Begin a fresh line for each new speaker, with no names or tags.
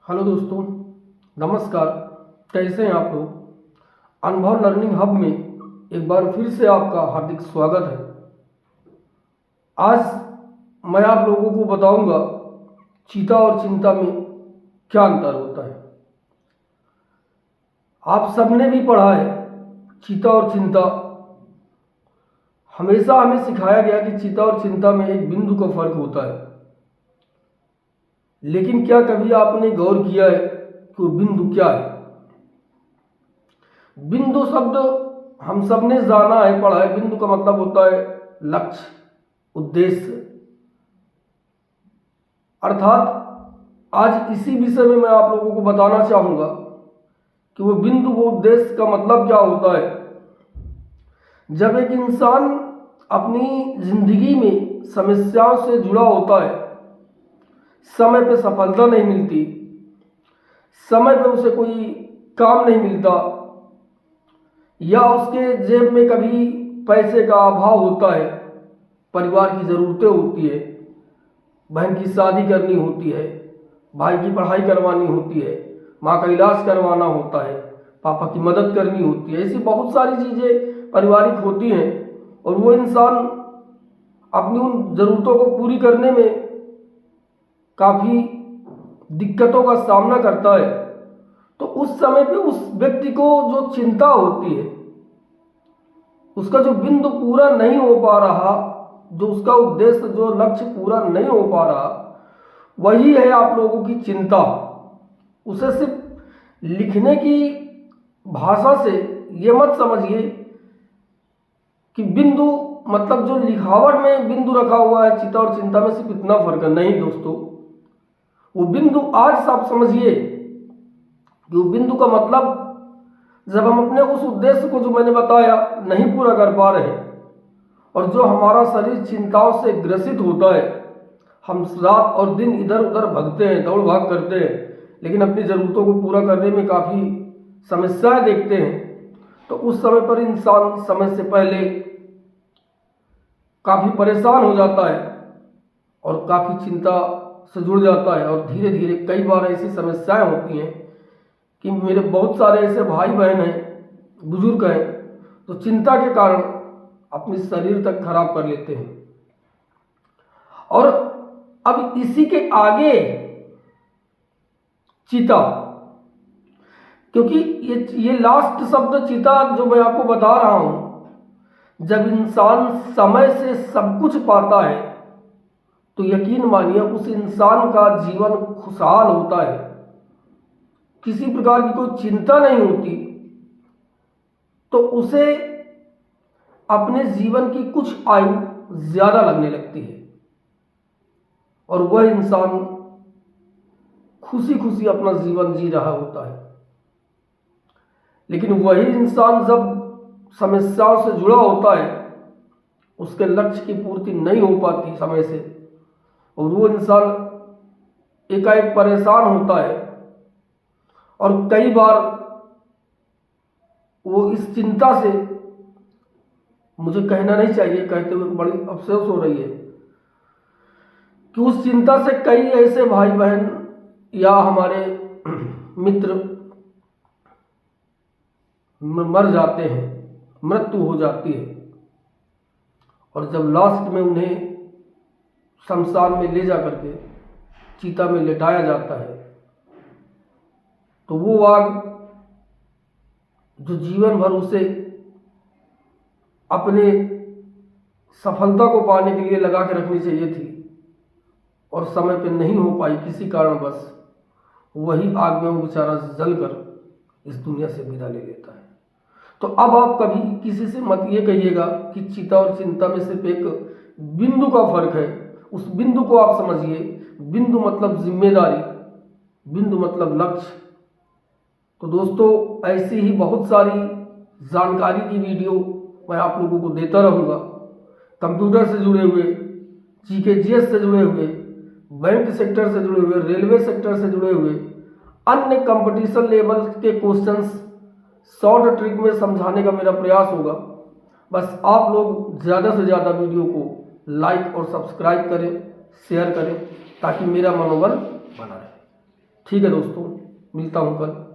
Hello दोस्तों, नमस्कार। कैसे हैं आप लोग। अनुभव लर्निंग हब में एक बार फिर से आपका हार्दिक स्वागत है। आज मैं आप लोगों को बताऊंगा चीता और चिंता में क्या अंतर होता है। आप सबने भी पढ़ा है चीता और चिंता। हमेशा हमें सिखाया गया कि चीता और चिंता में एक बिंदु का फर्क होता है, लेकिन क्या कभी आपने गौर किया है कि वो बिंदु क्या है। बिंदु शब्द हम सब ने जाना है, पढ़ा है। बिंदु का मतलब होता है लक्ष्य, उद्देश्य। अर्थात आज इसी विषय में मैं आप लोगों को बताना चाहूंगा कि वो बिंदु, वो उद्देश्य का मतलब क्या होता है। जब एक इंसान अपनी जिंदगी में समस्याओं से जुड़ा होता है, समय पे सफलता नहीं मिलती, समय पे उसे कोई काम नहीं मिलता, या उसके जेब में कभी पैसे का अभाव होता है, परिवार की ज़रूरतें होती है, बहन की शादी करनी होती है, भाई की पढ़ाई करवानी होती है, माँ का इलाज करवाना होता है, पापा की मदद करनी होती है, ऐसी बहुत सारी चीज़ें पारिवारिक होती हैं। और वो इंसान अपनी उन ज़रूरतों को पूरी करने में काफ़ी दिक्कतों का सामना करता है। तो उस समय पे उस व्यक्ति को जो चिंता होती है, उसका जो बिंदु पूरा नहीं हो पा रहा, जो उसका उद्देश्य, जो लक्ष्य पूरा नहीं हो पा रहा, वही है आप लोगों की चिंता। उसे सिर्फ लिखने की भाषा से ये मत समझिए कि बिंदु मतलब जो लिखावट में बिंदु रखा हुआ है, चिता और चिंता में सिर्फ इतना फर्क है। नहीं दोस्तों, वो बिंदु आज आप समझिए कि वो बिंदु का मतलब जब हम अपने उस उद्देश्य को जो मैंने बताया नहीं पूरा कर पा रहे हैं, और जो हमारा शरीर चिंताओं से ग्रसित होता है, हम रात और दिन इधर उधर भगते हैं, दौड़ भाग करते हैं, लेकिन अपनी ज़रूरतों को पूरा करने में काफ़ी समस्याएं देखते हैं। तो उस समय पर इंसान समय से पहले काफ़ी परेशान हो जाता है और काफ़ी चिंता से जुड़ जाता है, और धीरे धीरे कई बार ऐसी समस्याएं होती हैं कि मेरे बहुत सारे ऐसे भाई बहन हैं, बुजुर्ग हैं, तो चिंता के कारण अपने शरीर तक खराब कर लेते हैं। और अब इसी के आगे चिता, क्योंकि ये लास्ट शब्द चिता जो मैं आपको बता रहा हूं, जब इंसान समय से सब कुछ पाता है तो यकीन मानिए उस इंसान का जीवन खुशहाल होता है, किसी प्रकार की कोई चिंता नहीं होती। तो उसे अपने जीवन की कुछ आयु ज्यादा लगने लगती है, और वह इंसान खुशी खुशी अपना जीवन जी रहा होता है। लेकिन वही इंसान जब समस्याओं से जुड़ा होता है, उसके लक्ष्य की पूर्ति नहीं हो पाती समय से, और वो इंसान एकाएक परेशान होता है, और कई बार वो इस चिंता से, मुझे कहना नहीं चाहिए, कहते हुए बड़ी अफसोस हो रही है कि उस चिंता से कई ऐसे भाई बहन या हमारे मित्र मर जाते हैं, मृत्यु हो जाती है। और जब लास्ट में उन्हें शमशान में ले जा करके चीता में लेटाया जाता है, तो वो आग जो जीवन भर उसे अपने सफलता को पाने के लिए लगा के रखनी चाहिए थी, और समय पे नहीं हो पाई किसी कारणवश, वही आग में वो बेचारा जलकर इस दुनिया से विदा ले लेता है। तो अब आप कभी किसी से मत ये कहिएगा कि चिता और चिंता में सिर्फ एक बिंदु का फर्क है। उस बिंदु को आप समझिए, बिंदु मतलब जिम्मेदारी, बिंदु मतलब लक्ष्य। तो दोस्तों, ऐसी ही बहुत सारी जानकारी की वीडियो मैं आप लोगों को देता रहूँगा। कंप्यूटर से जुड़े हुए, जीके जीएस से जुड़े हुए, बैंक सेक्टर से जुड़े हुए, रेलवे सेक्टर से जुड़े हुए, अन्य कंपटीशन लेवल के क्वेश्चंस शॉर्ट ट्रिक में समझाने का मेरा प्रयास होगा। बस आप लोग ज़्यादा से ज़्यादा वीडियो को लाइक और सब्सक्राइब करें, शेयर करें, ताकि मेरा मनोबल बना रहे। ठीक है दोस्तों, मिलता हूँ कल।